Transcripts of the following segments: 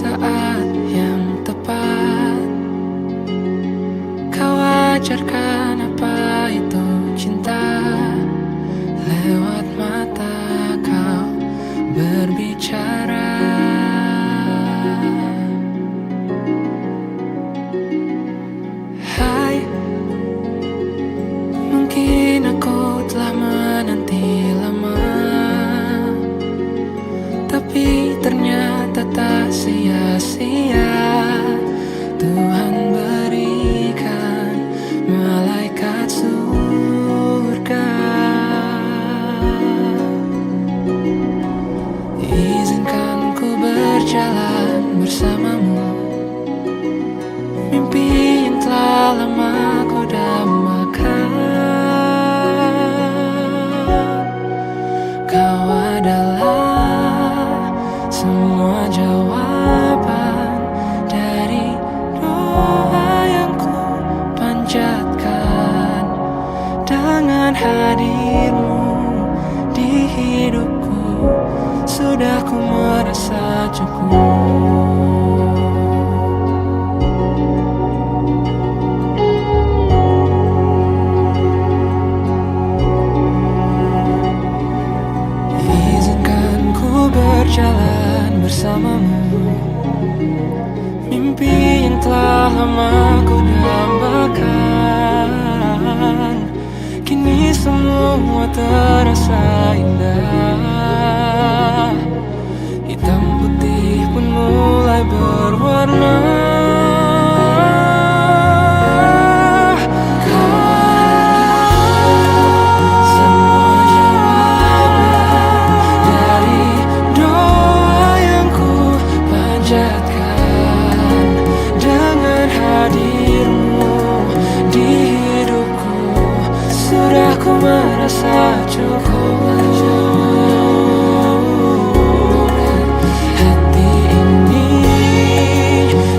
saat yang tepat. Kau ajarkan apa itu cinta. Lewat mata kau berbicara. Hai, mungkin aku telah menanti lama, tapi ternyata tak sia-sia. Tuhan berikan malaikat surga. Izinkan ku berjalan bersamamu, mimpi yang telah lama ku dambakan. Kau adalah semua jawaban dari doa yang ku panjatkan. Dengan hadirmu di hidupku, sudah ku merasa cukup. Izinkan ku berjalan bersamamu, mimpi yang telah lama ku dambakan. Kini semua terasa indah, hitam putih pun mulai berwarna. Ku merasa cukup. Hati ini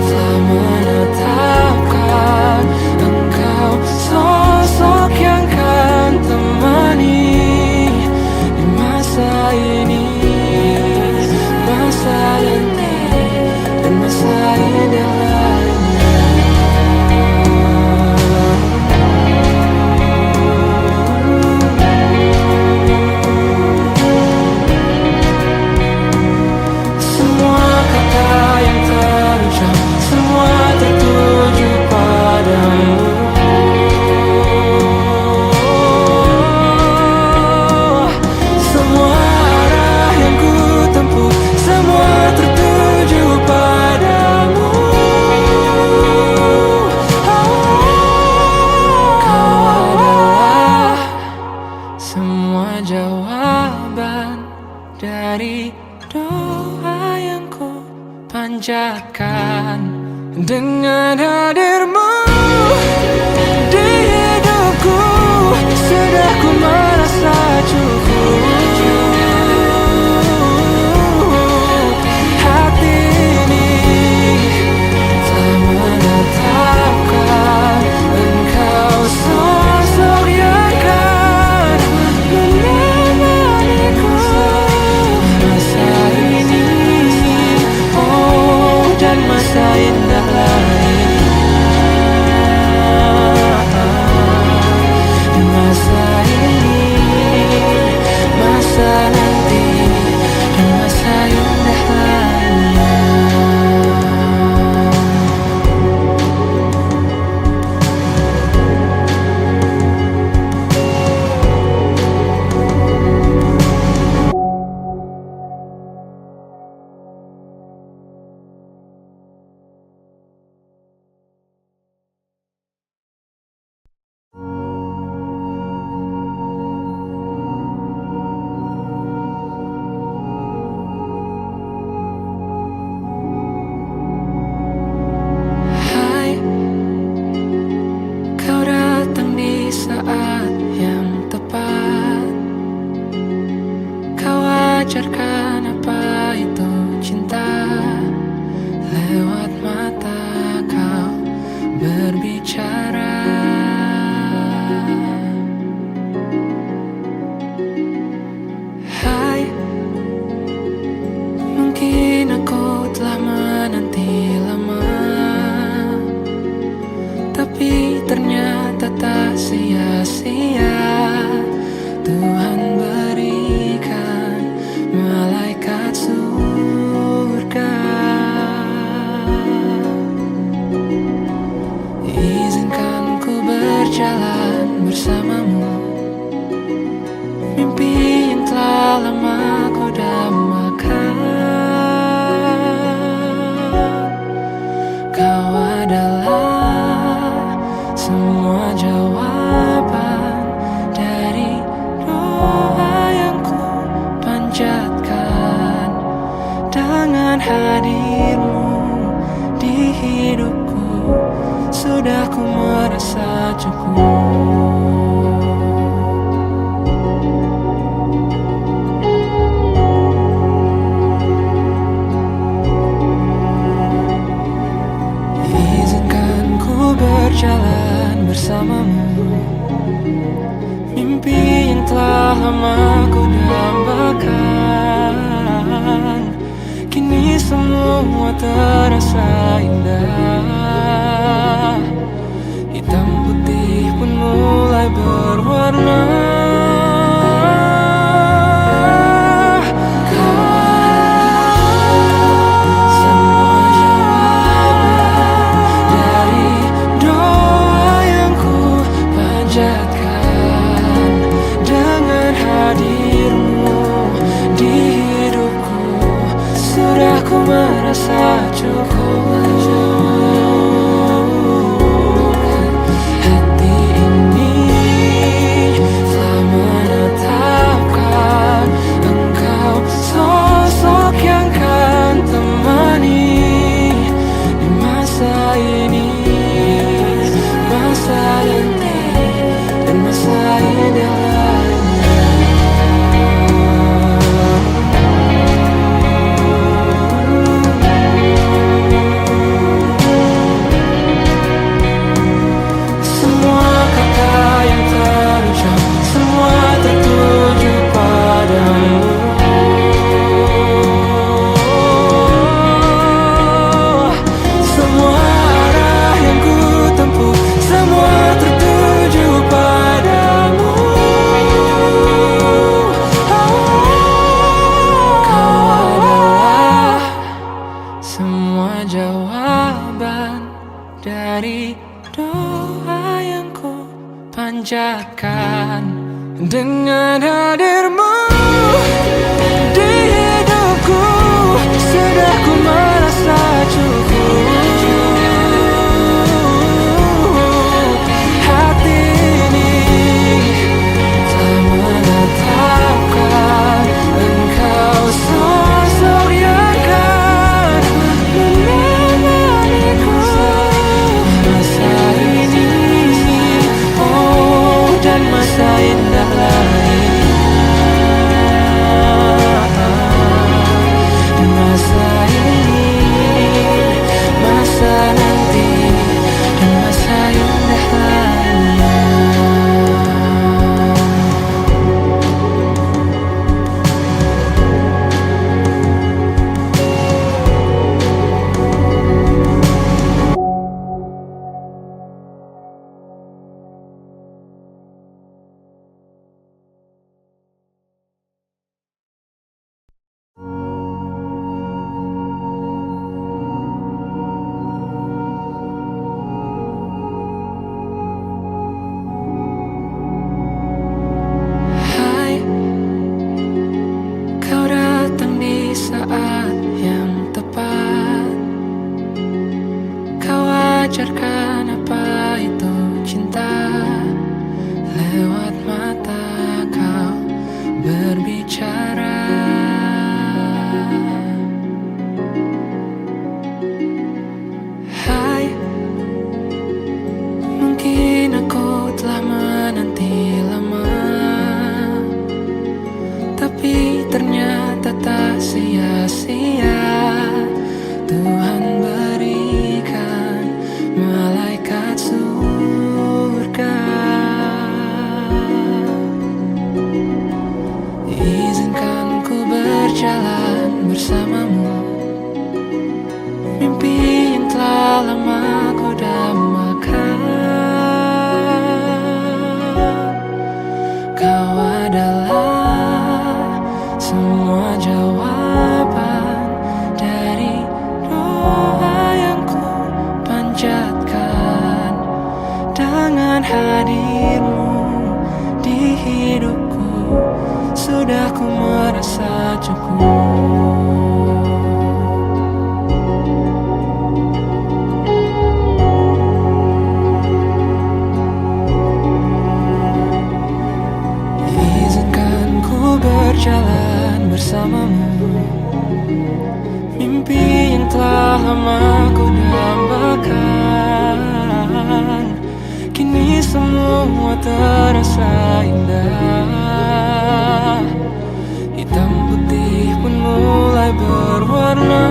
telah menetapkan engkau sosok yang kan temani di masa ini, masa nanti, dan masa indah lainnya. Jawaban dari doa yang ku panjatkan. Dengan hadirmu di hidupku, sudah ku merasa cukup. Hati ini telah menetapkan engkau sosok yang kan menemaniku masa ini, oh, dan masa indah lainnya. Masa ini, masa nanti, dan masa indah lainnya. Ajarkan apa itu cinta. Lewat mata kau berbicara. Hai, mungkin aku telah menanti sia-sia. Tuhan berikan malaikat surga. Izinkan ku berjalan bersamamu, mimpi yang telah lama ku dambakan. Kau adalah semua jawaban dari doa yang ku panjatkan. Dengan hadirmu di hidupku, sudah ku merasa cukup. Izinkan ku berjalan bersamamu, mimpi yang telah lama ku dambakan. Kini semua terasa indah, hitam putih pun mulai berwarna. Merasa cukup. Hati ini telah menetapkan engkau sosok yang kan temani di masa ini, masa nanti, dan masa indah lainnya. Jawaban dari doa yang ku panjatkan. Dengan hadirmu di hidupku, sudah ku merasa cukup. Hati ini telah menetapkan engkau sosok yang kan menemaniku masa ini, oh, dan masa indah lainnya. Masa ini, masa nanti, dan masa indah lainnya. Hai, kau datang di saat yang tepat. Kau ajarkan apa itu cinta. Lewat mata kau berbicara. Hai, mungkin aku telah menanti lama, tapi ternyata tak sia-sia. Tuhan berikan malaikat surga. Izinkan ku berjalan bersamamu, mimpi yang telah lama ku dambakan. telah lama ku dambakan, kini semua terasa indah. Hitam putih pun mulai berwarna.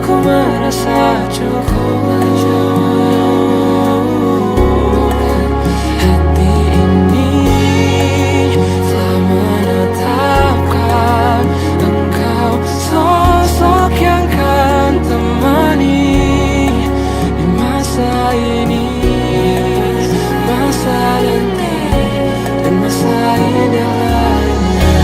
Ku merasa cukup. Hati ini telah menetapkan engkau sosok yang kan temani di masa ini, masa nanti, dan masa indah lainnya.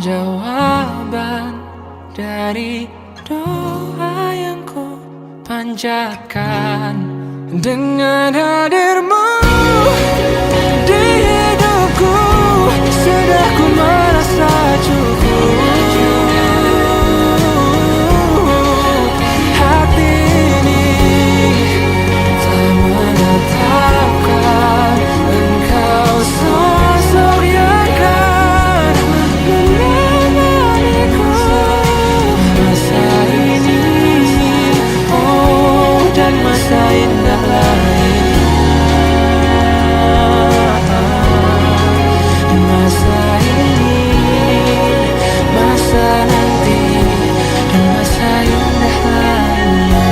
Jawaban dari doa yang ku panjatkan. Dengan hadirmu di hidupku, sudah ku merasa cukup. Hati ini telah menetapkan engkau sosok yang kan menemaniku masa ini, oh, dan masa indah lainnya. Masa ini, masa nanti, dan masa indah lainnya.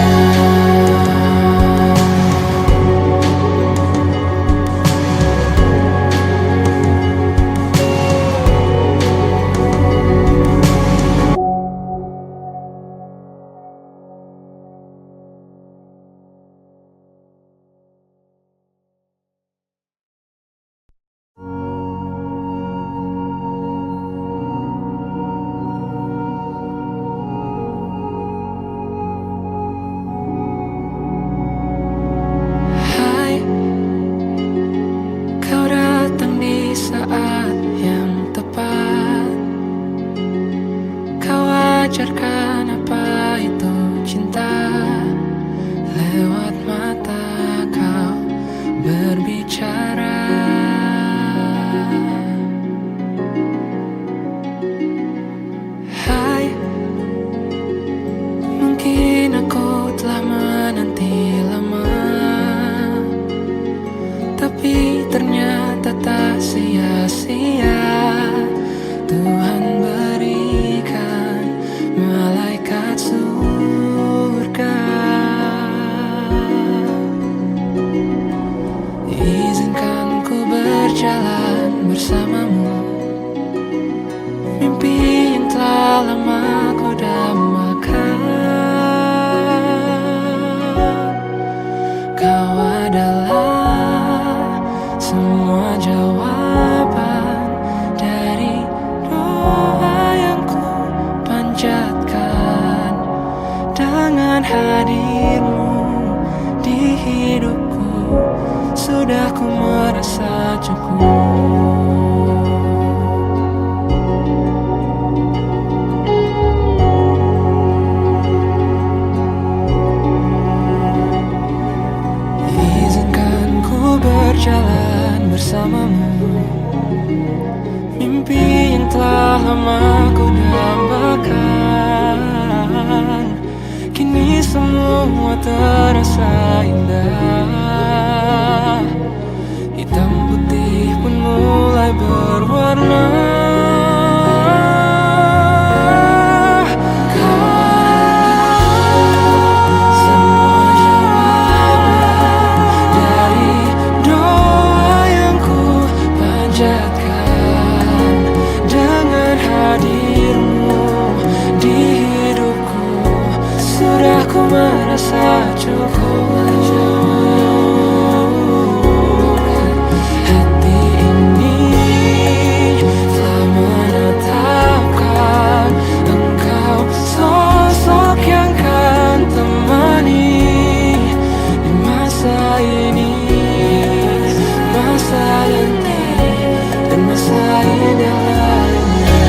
Hai, kau datang di saat yang tepat. Kau ajarkan apa itu cinta. Lewat mata kau berbicara. Hai, mungkin aku telah menanti lama, tapi ternyata tak sia-sia. Tuhan berikan malaikat surga. Izinkan ku berjalan bersamamu, mimpi yang telah lama ku dambakan. Kau adalah semua jawaban dari doa yang ku panjatkan. Dengan hadirmu di hidupku, sudah ku merasa cukup. Izinkan ku berjalan bersamamu, mimpi yang telah lama ku dambakan. Kini semua terasa indah. Hitam putih pun mulai berwarna. Semua jawaban ini, masa nanti, dan masa indah lainnya.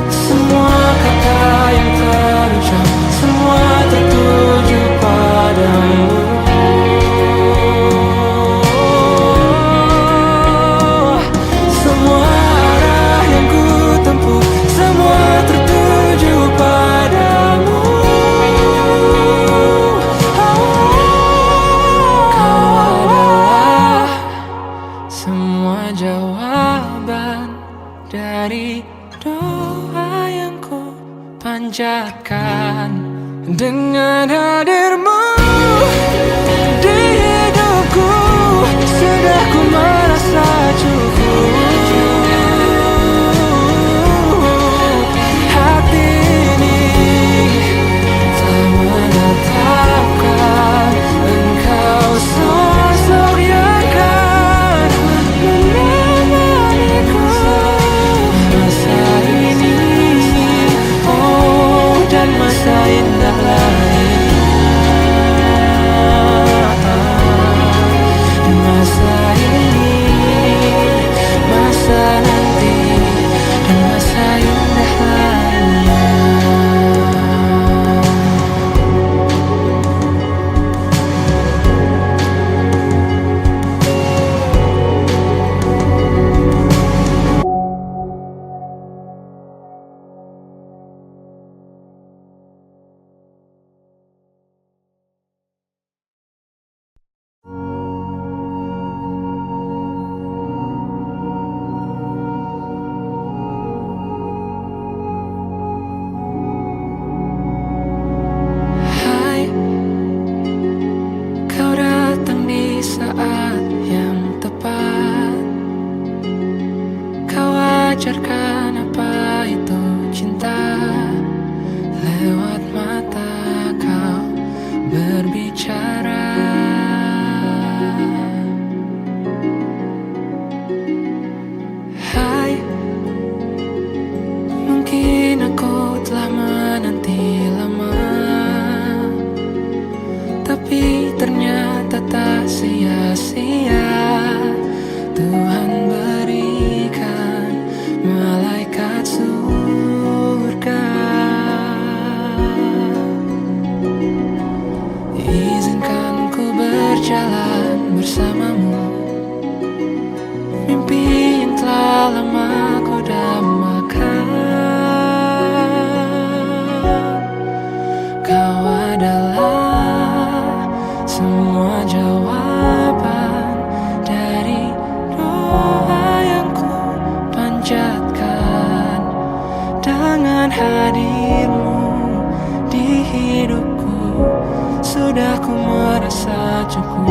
Semua kata yang terucap, semua tertuju padamu. Semua arah yang ku tempuh, semua tertuju padamu. Kau adalah semua jawaban dari doa yang ku panjatkan. Dengan hadirmu di hidupku, sudah ku merasa cukup. Hati ini telah menetapkan engkau sosok yang kan menemaniku masa ini, oh, dan masa indah lainnya. Masa ini, masa nanti, dan masa indah lainnya. Hai, kau datang di saat yang tepat. Kau ajarkan apa itu cinta. Lewat mata kau berbicara. Hai, mungkin aku telah menanti lama, tapi ternyata tak sia-sia. Tuhan berikan malaikat surga. Izinkan ku berjalan bersamamu, mimpi yang telah lama ku dambakan. Kau adalah semua jawaban dari doa yang ku panjatkan. Dengan hadirmu di hidupku, sudah ku merasa cukup.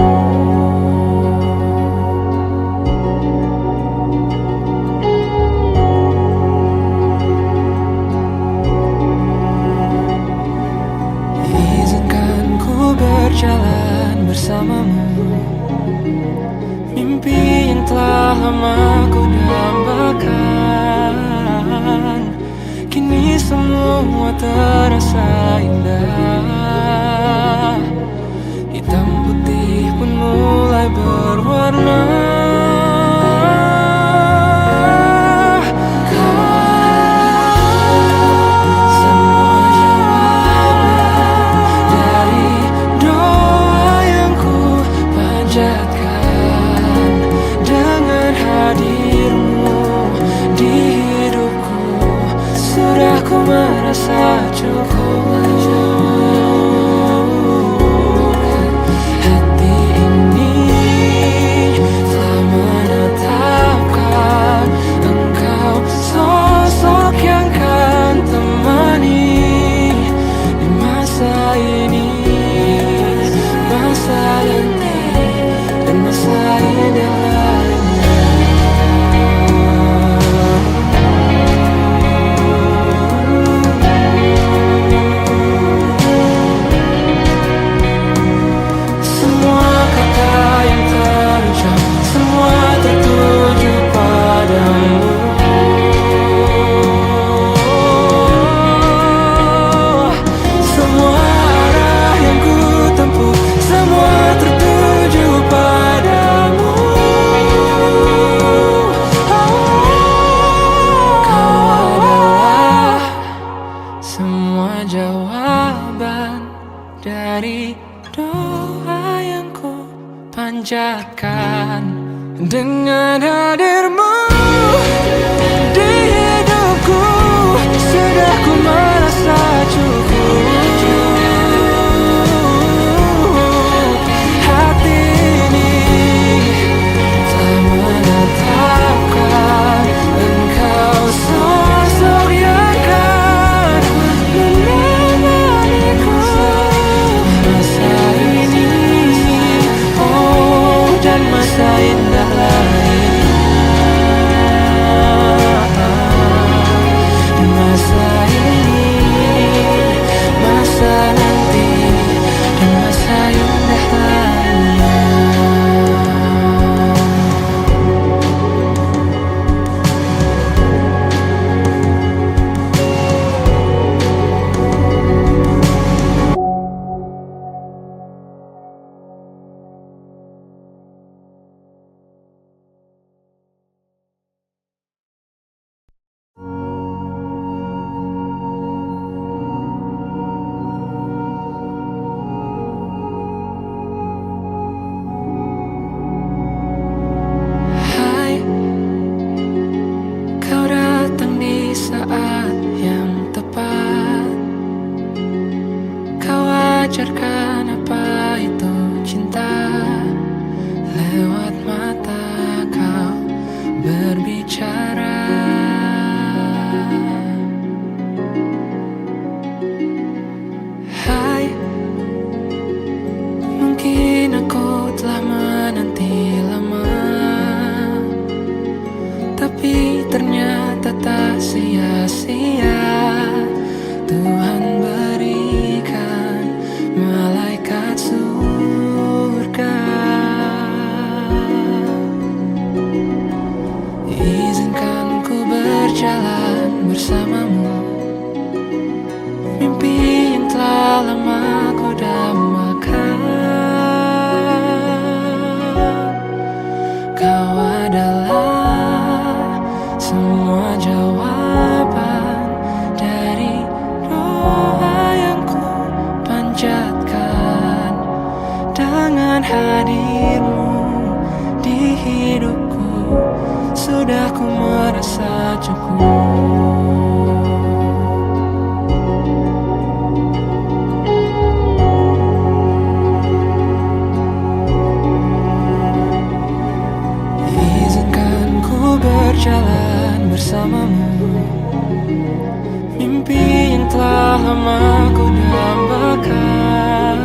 Izinkan ku berjalan bersamamu, mimpi yang telah lama ku dambakan. Kini semua terasa indah, hitam putih pun mulai berwarna. Merasa cukup. Hati ini telah menetapkan engkau sosok yang kan temani di masa ini, masa nanti, dan masa indah lainnya. berjalan bersamamu, mimpi yang telah lama ku dambakan. Kau adalah semua jawaban dari doa yang ku panjatkan. Dengan hadirmu di hidupku, sudah ku merasa cukup. Izinkan ku berjalan bersamamu, mimpi yang telah lama ku dambakan.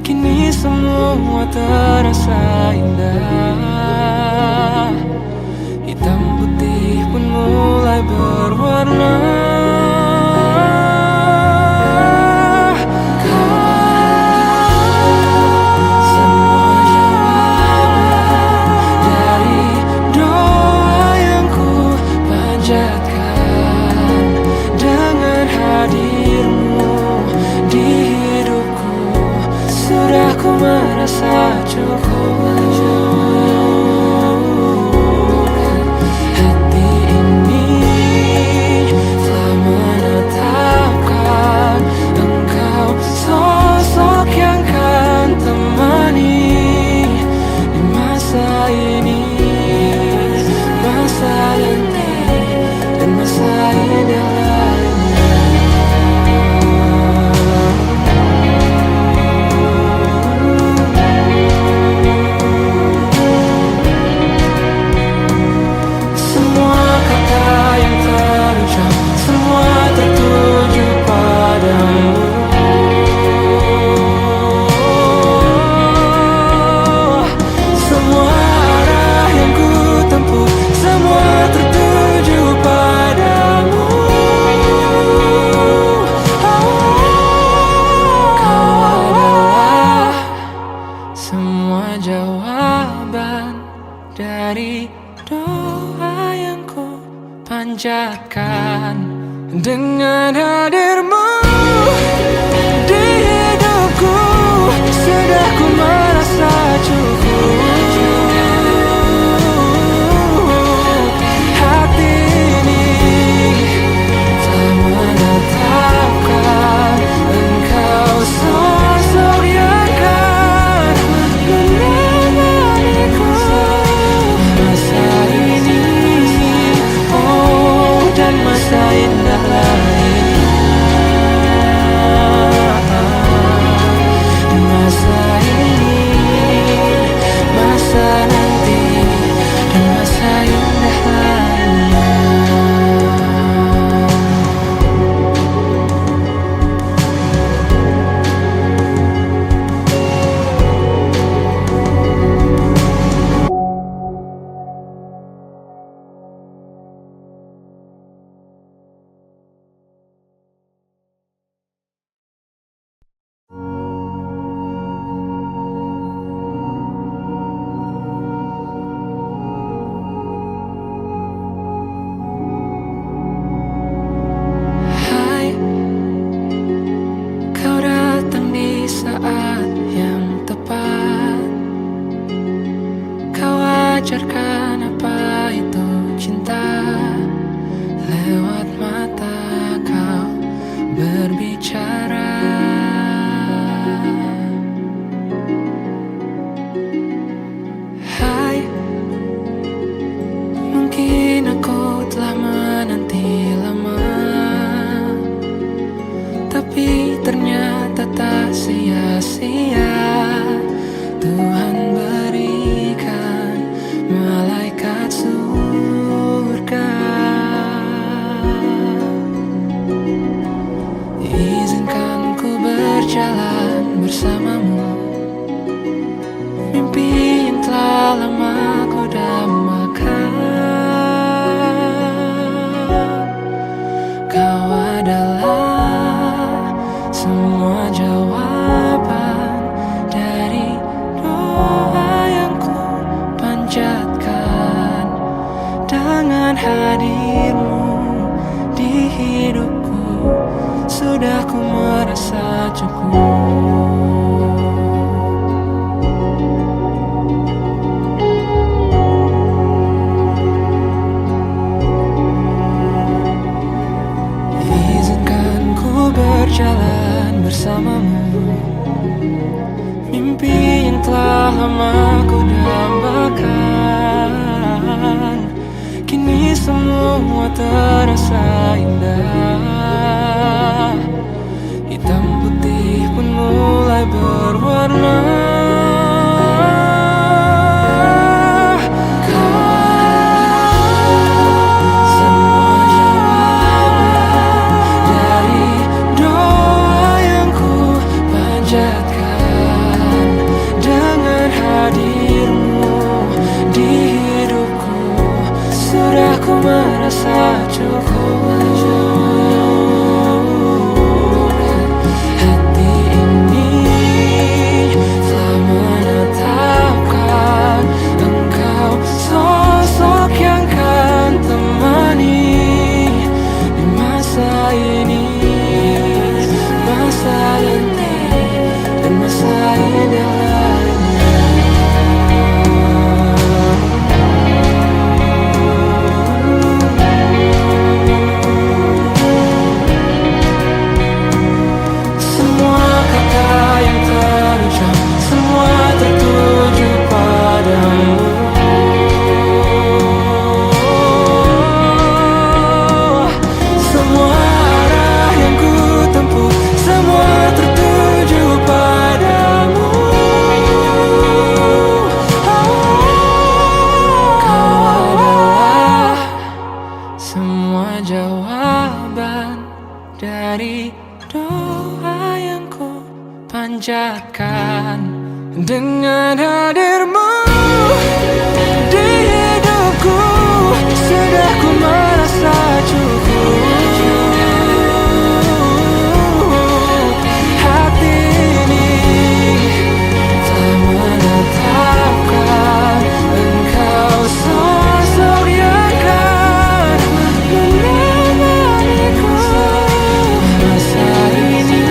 Kini semua terasa indah, hitam putih pun mulai berwarna. Semua jawaban dari doa yang ku panjatkan. Dengan hadirmu di hidupku, sudah ku merasa cukup. Hati ini telah menetapkan engkau, sosok yang kan temani di masa ini, masa nanti, dan masa indah lainnya. Semua kata yang terucap, semua tertuju padamu. Semua arah yang ku tempuh, semua tertuju padamu. Kau adalah semua jawaban dari doa yang ku panjatkan. Dengan hadirmu di hidupku, sudah ku merasa cukup. Hati ini telah menetapkan engkau, sosok yang kan menemaniku masa ini, oh, dan masa indah lain. hadirmu di hidupku, sudah ku merasa cukup. Izinkan ku berjalan bersamamu, mimpi yang telah lama ku dambakan, kini semua terasa indah. Hitam putih pun mulai berwarna. Ku merasa cukup. Hati ini telah menetapkan engkau, sosok yang kan temani di masa ini, masa nanti, dan masa indah lainnya. Jawaban dari doa yang ku panjatkan, dengan hadirmu di hidupku, sudah ku merasa cukup. Hati ini telah menetapkan engkau, sosok yang kan menemaniku masa ini,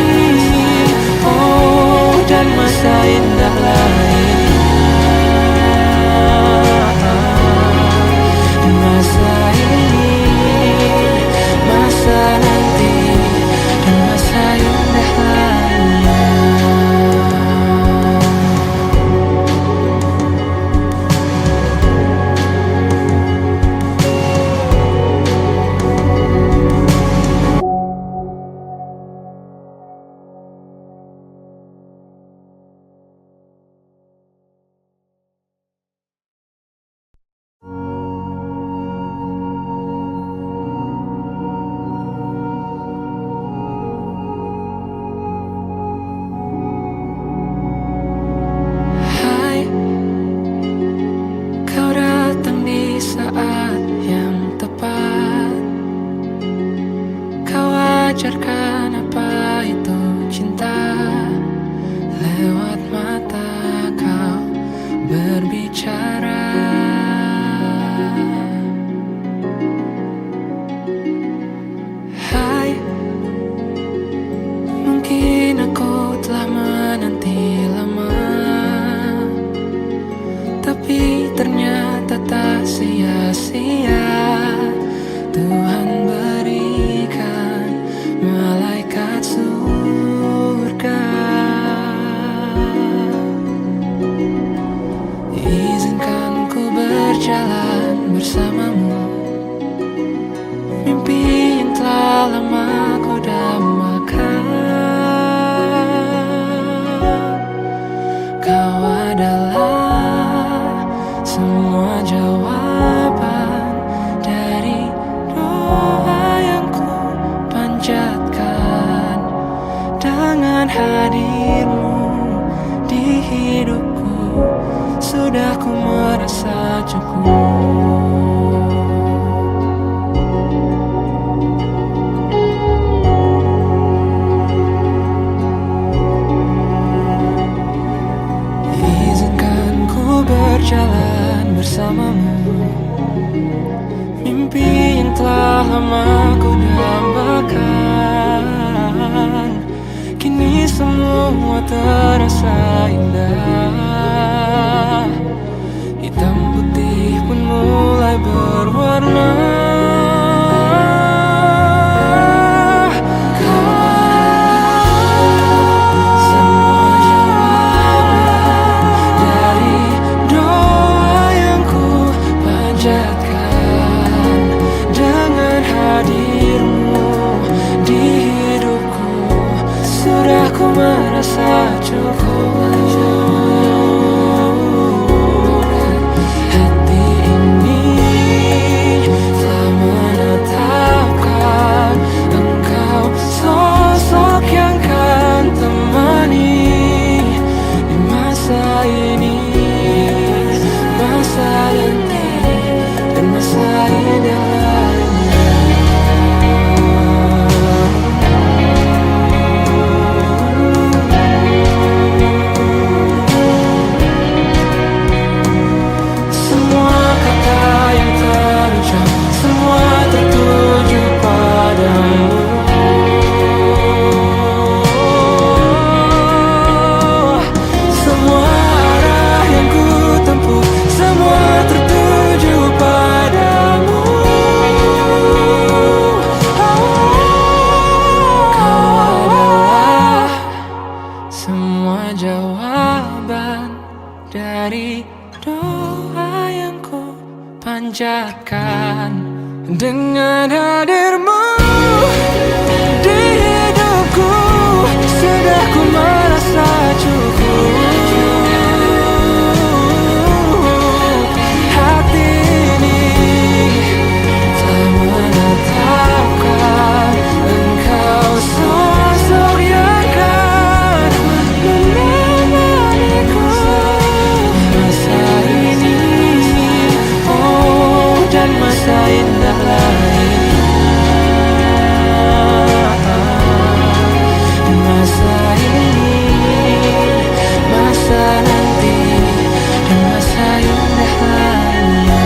oh, dan masa indah lainnya. telah lama ku dambakan, kini semua terasa indah. Hitam putih pun mulai berwarna. Merasa cukup. Hati ini telah menetapkan engkau sosok yang kan temani di masa ini, masa nanti, dan masa indah lainnya. Jawaban dari doa yang ku panjatkan, dengan hadirmu di hidupku sudah ku merasa cukup. Hati ini telah menetapkan engkau sosok yang kan menemaniku masa ini, oh, dan masa indah lainnya. Masa ini, masa nanti, dan masa indah lainnya.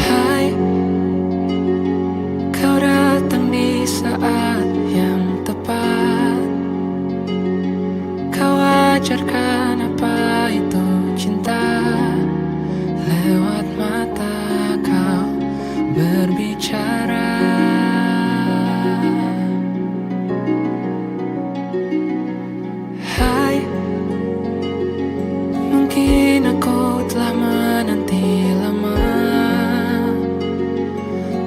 Hai, kau datang di saat yang tepat. Kau ajarkan apa itu cinta. Lewat mata kau berbicara. Hai, mungkin aku telah menanti lama,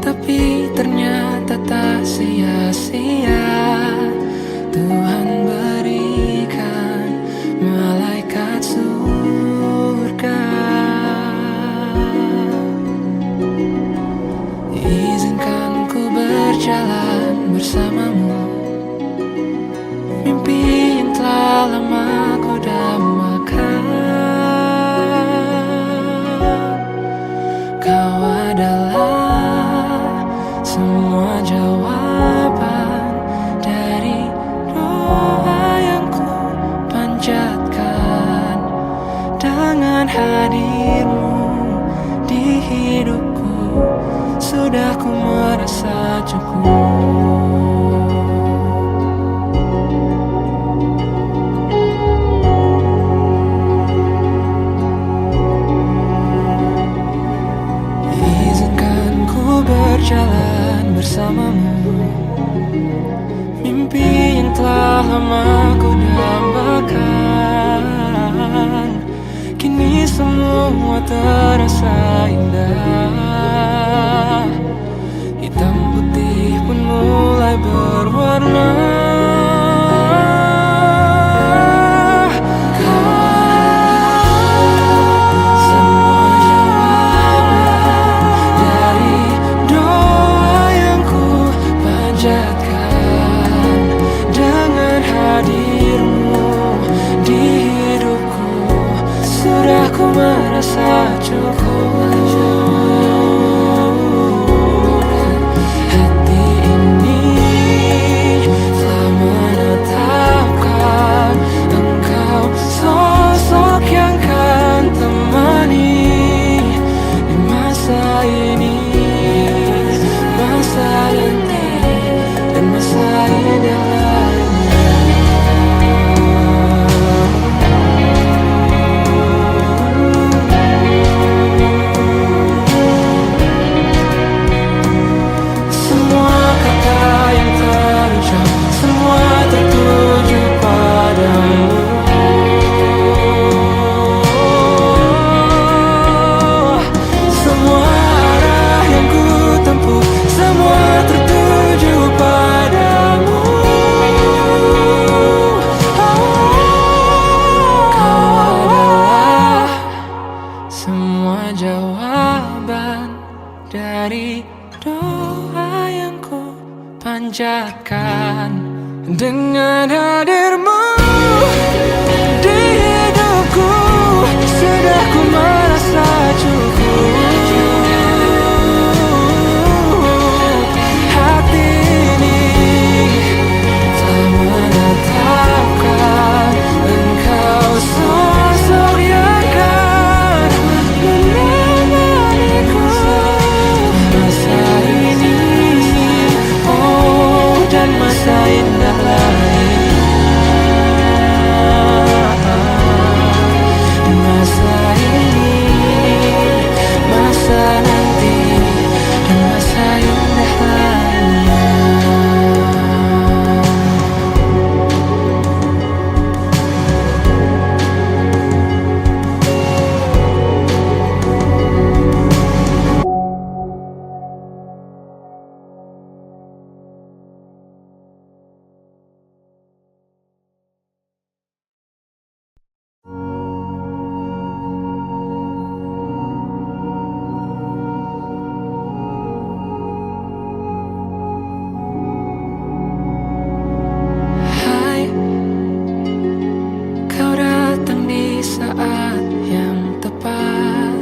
tapi ternyata tak sia-sia. Tuhan berikan malaikat surga. Izinkan ku berjalan bersamamu, mimpi yang telah lama ku dambakan. Kau adalah semua jawaban dari doa yang ku panjatkan, dengan hadirmu di hidupku sudah ku merasa cukup. Izinkan ku berjalan bersamamu, mimpi yang telah lama ku dambakan, kini semua terasa indah. Hitam putih pun mulai berwarna. Semua jawaban jawaban dari doa yang ku panjatkan. Dengan hadirmu di hidupku, sudah ku merasa cukup. Hati ini telah menetapkan engkau sosok yang akan menemaniku masa ini, oh, dan masa indah lainnya. Masa ini, masa nanti, dan masa indah lainnya. Hai, kau datang di saat yang tepat.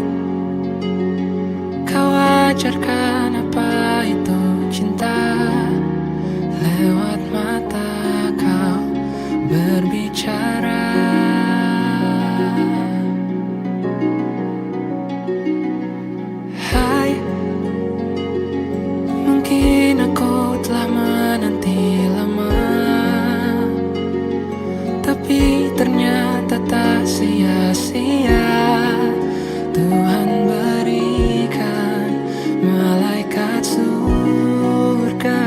Kau ajarkan apa itu cinta. Lewat mata kau berbicara. Hai, mungkin aku telah menanti lama, tapi ternyata tak sia-sia. Tuhan berikan malaikat surga.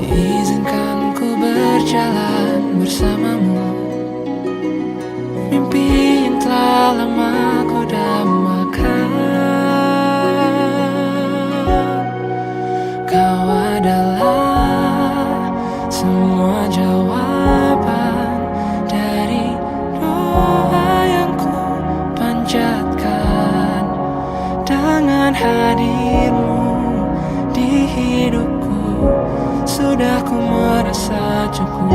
Izinkan ku berjalan bersamamu, mimpi yang telah lama ku dambakan. Kau adalah semua jawaban dari doa yang ku panjatkan. Dengan hadirmu di hidupku, sudah ku merasa cukup.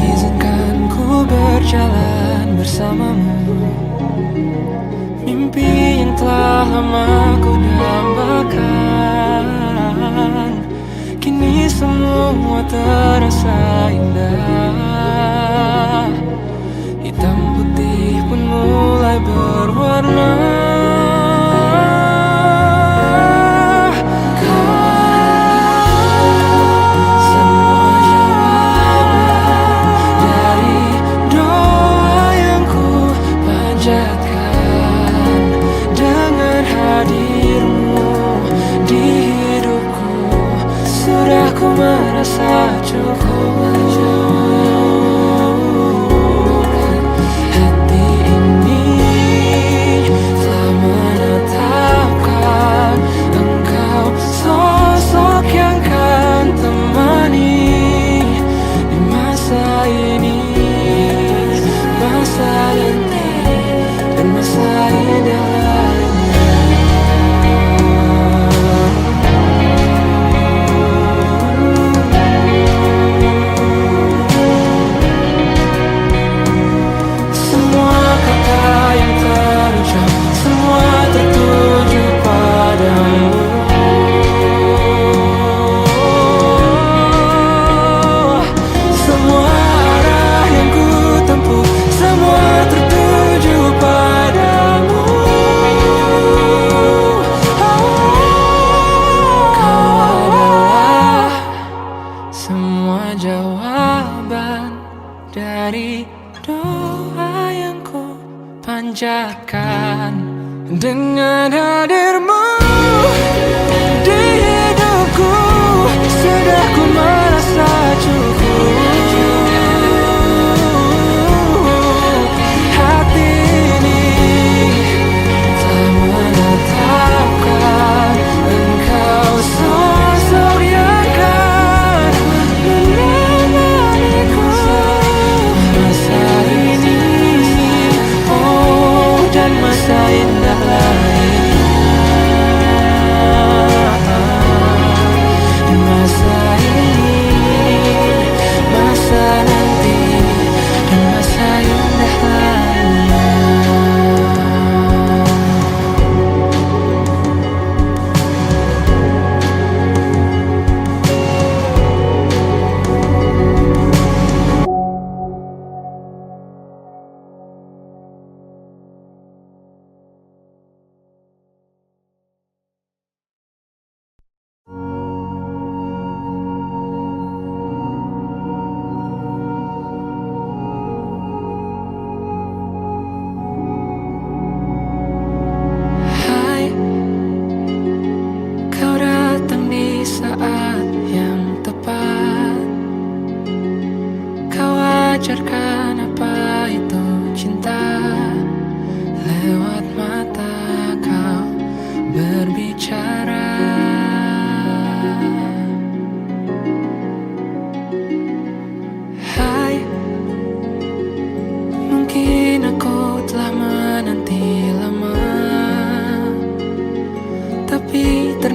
Izinkan ku berjalan bersamamu, mimpi yang telah lama ku dambakan. Kini semua terasa indah, hitam putih pun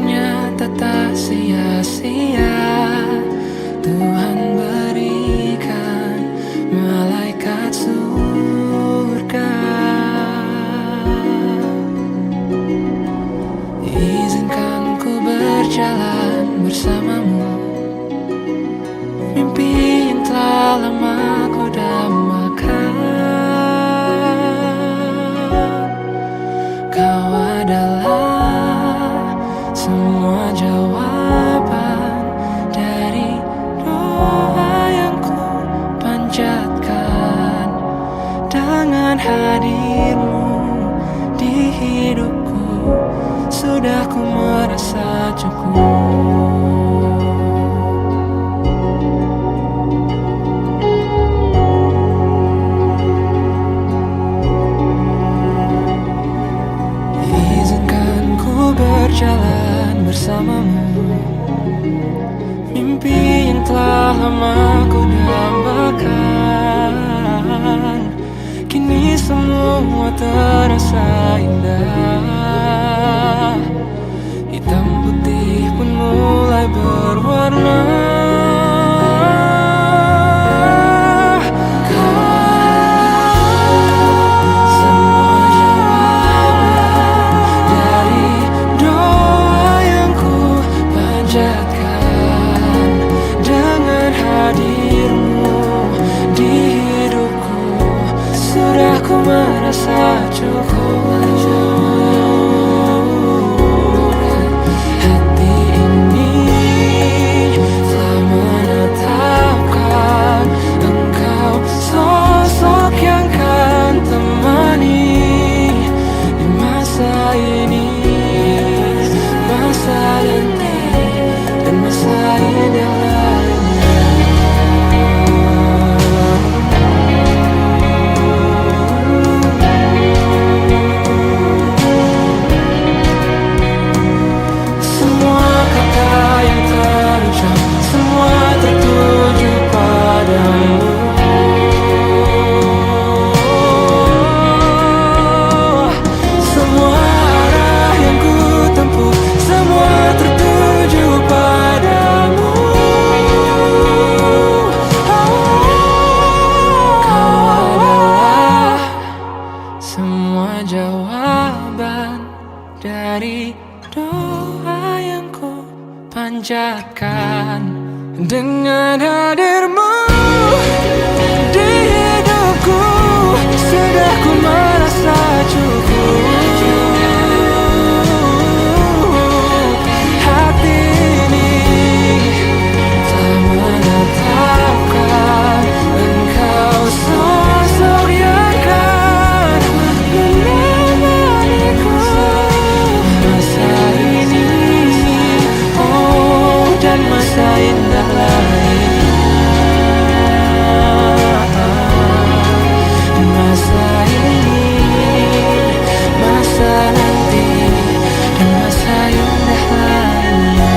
ternyata tak sia-sia. Tuhan berikan malaikat surga. Izinkan ku berjalan bersamamu, mimpi yang telah lama ku dambakan. Kau adalah semua jawaban dari doa yang ku panjatkan. Dengan hadirmu di hidupku, sudah ku merasa cukup. Izinkan ku berjalan bersamamu, mimpi yang telah lama ku dambakan. Kini semua terasa indah, hitam putih pun mulai berwarna. Merasa cukup. Hati ini telah menetapkan Engkau sosok yang kan temani di masa ini, masa nanti, dan masa indah lainnya. Jawaban dari doa yang ku panjatkan. Dengan hadirmu di hidupku, sudah ku merasa cukup. Hati ini telah menetapkan Engkau sosok yang kan menemaniku masa ini, oh, dan masa indah lainnya. Masa ini, masa nanti, dan masa indah lainnya.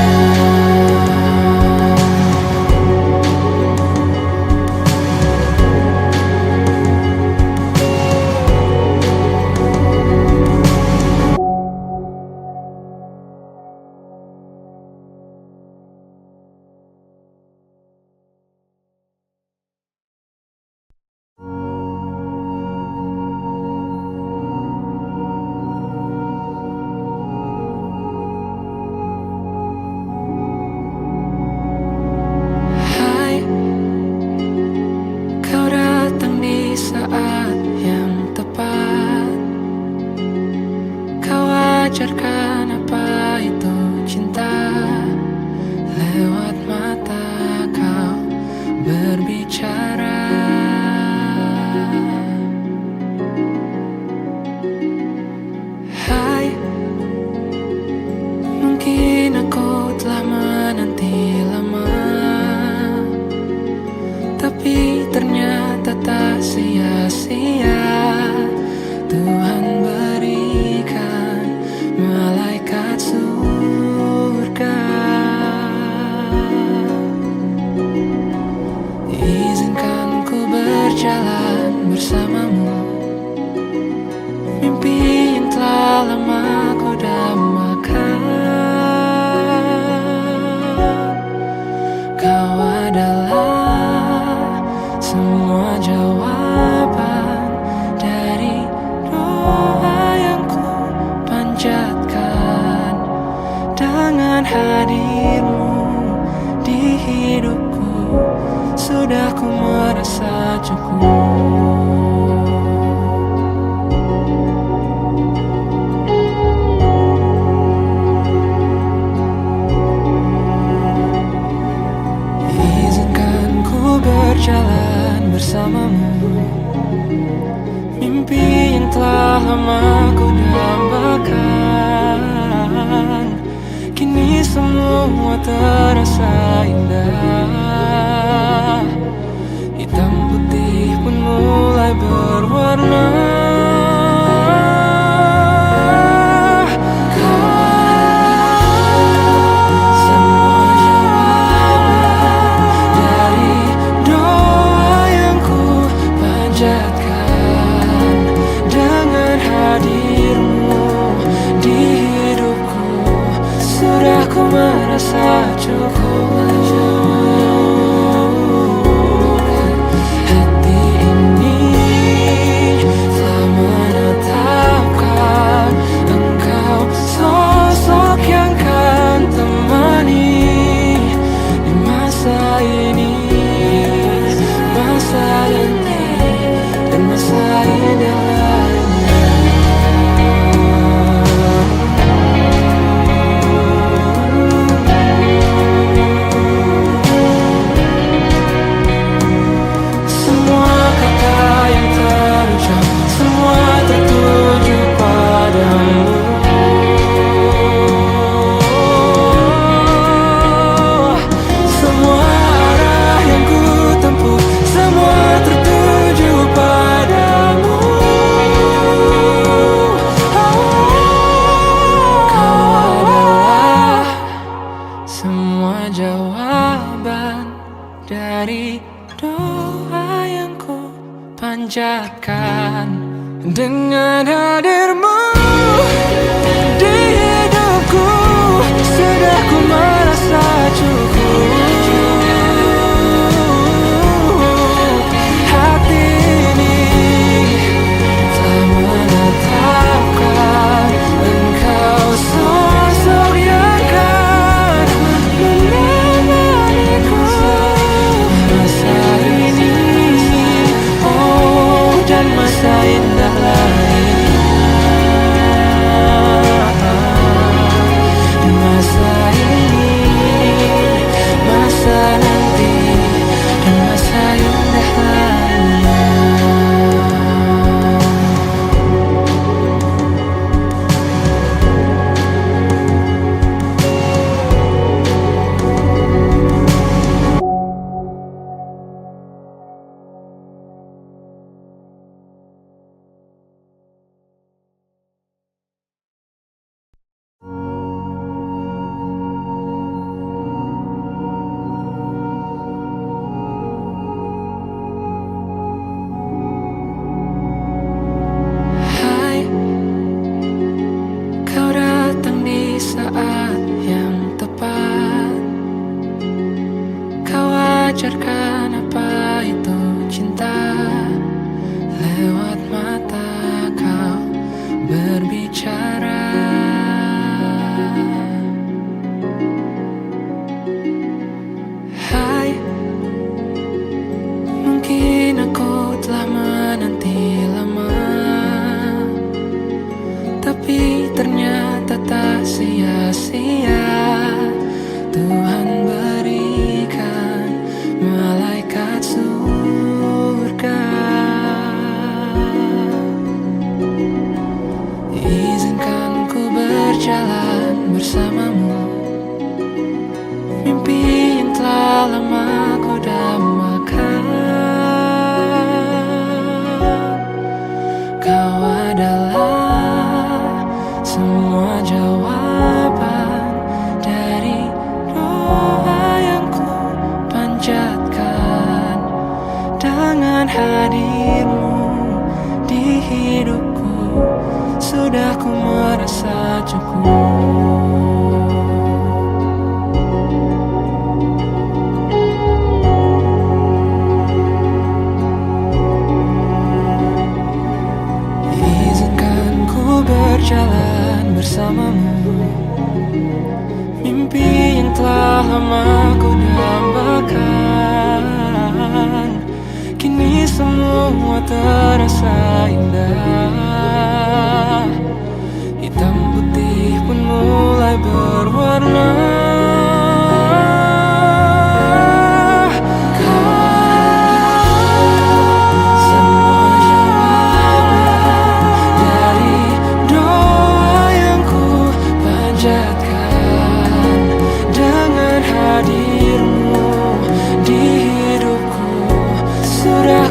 Hai, kau datang di saat yang tepat. Kau ajarkan apa itu cinta. Lewat mata kau berbicara. Hai, mungkin aku telah menanti lama, tapi ternyata tak sia-sia. Tuhan berikan malaikat surga. Izinkan ku berjalan bersamamu, mimpi yang telah lama ku dambakan. hadirmu di hidupku, sudah ku merasa cukup. Izinkan ku berjalan bersamamu, mimpi yang telah lama ku dambakan, kini semua terasa indah. Hitam putih pun mulai berwarna. Merasa cukup. Hati ini telah menetapkan engkau sosok yang kan temani di masa ini, masa nanti, dan masa indah lainnya. Jawaban dari doa yang ku panjatkan, dengan hadirmu di hidupku, sudah ku merasa cukup. Hati ini telah menetapkan engkau sosok yang kan menemaniku masa ini, oh, dan masa indah lainnya. Masa ini, masa nanti, dan masa indah lainnya. Hai, kau datang di saat yang tepat. Kau ajarkan apa itu cinta, lewat mata kau berbicara. Hai, mungkin aku telah menanti lama, tapi ternyata tak sia-sia. Tuhan berikan malam lama ku dambakan, kini semua terasa indah. Hitam putih pun mulai berwarna.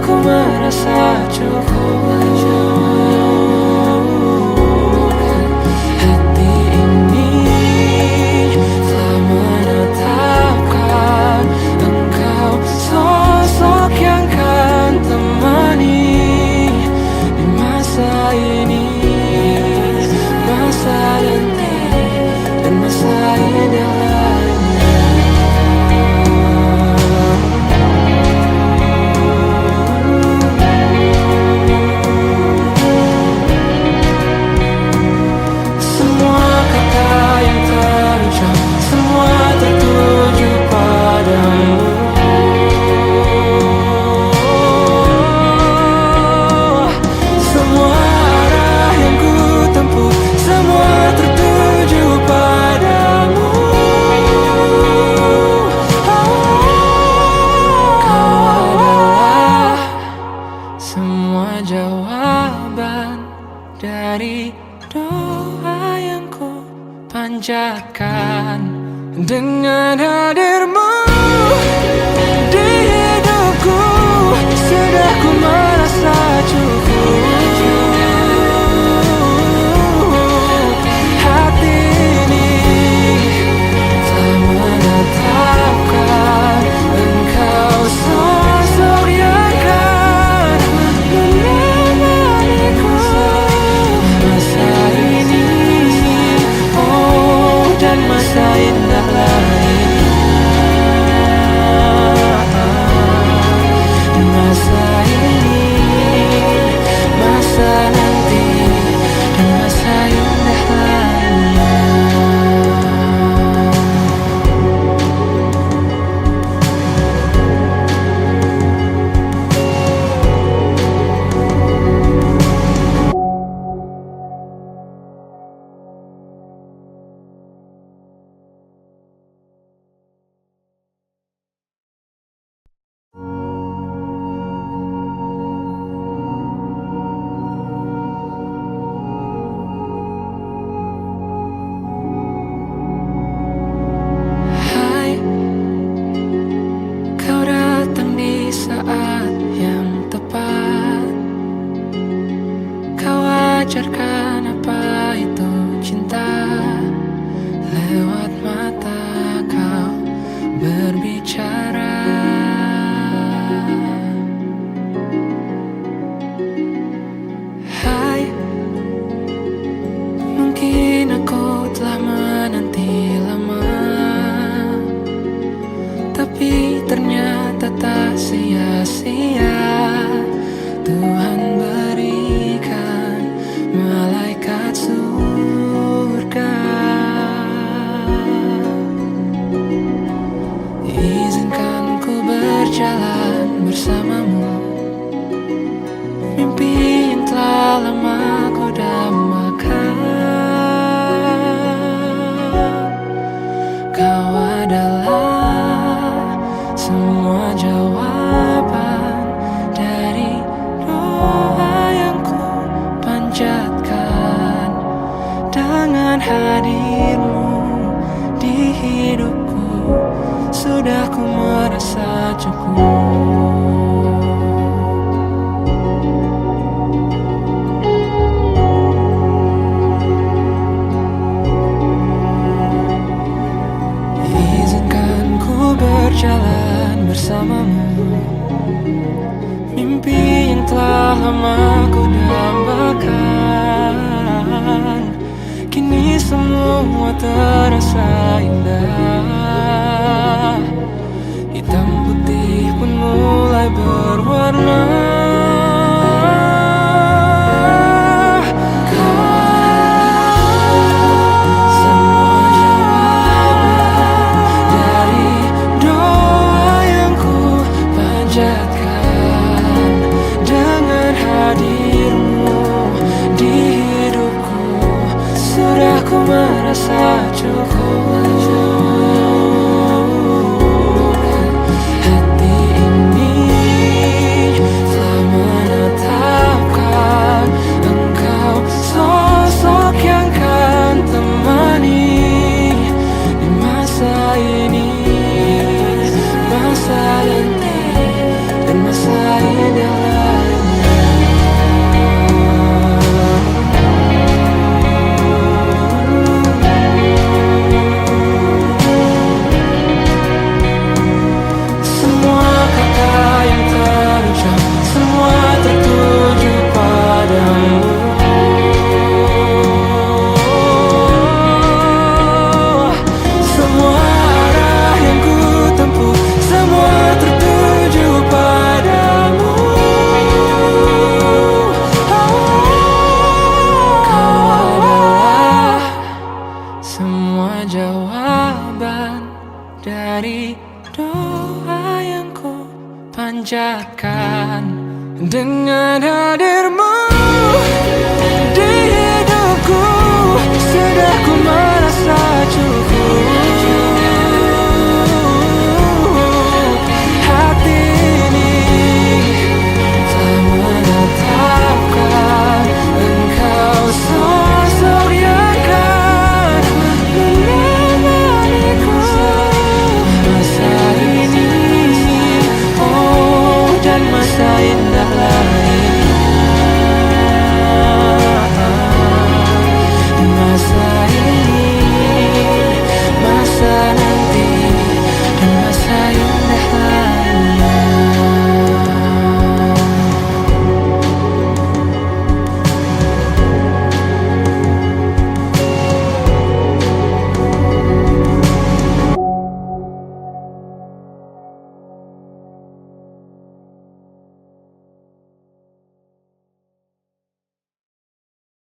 Ku merasa cukup. Hati ini telah menetapkan engkau sosok yang kan temani di masa ini, masa nanti, dan masa indah lainnya. Jawaban dari doa yang ku panjatkan, dengan hadirmu di hidupku sudah ku merasa cukup. Hati ini telah menetapkan engkau sosok yang kan menemaniku masa ini, oh, dan masa indah lainnya. Masa ini, masa nanti, dan masa indah lainnya. Hai, kau datang di saat yang tepat. Kau ajarkan apa itu cinta. Lewat mata kau berbicara. Hai, mungkin aku telah menanti lama, tapi ternyata tak sia-sia. Tuhan berikan malaikat surga. Izinkan ku berjalan bersamamu, mimpi yang telah lama ku dambakan. Kau adalah semua jawaban dari doa yang ku panjatkan, dengan hadirmu di hidupku sudah ku merasa cukup. Izinkan ku berjalan bersamamu, mimpi yang telah lama ku dambakan, kini semua terasa indah. Hitam putih pun mulai berwarna. Semua jawaban dari jawaban dari doa yang ku panjatkan. Dengan hadirmu di hidupku, sudah ku merasa cukup.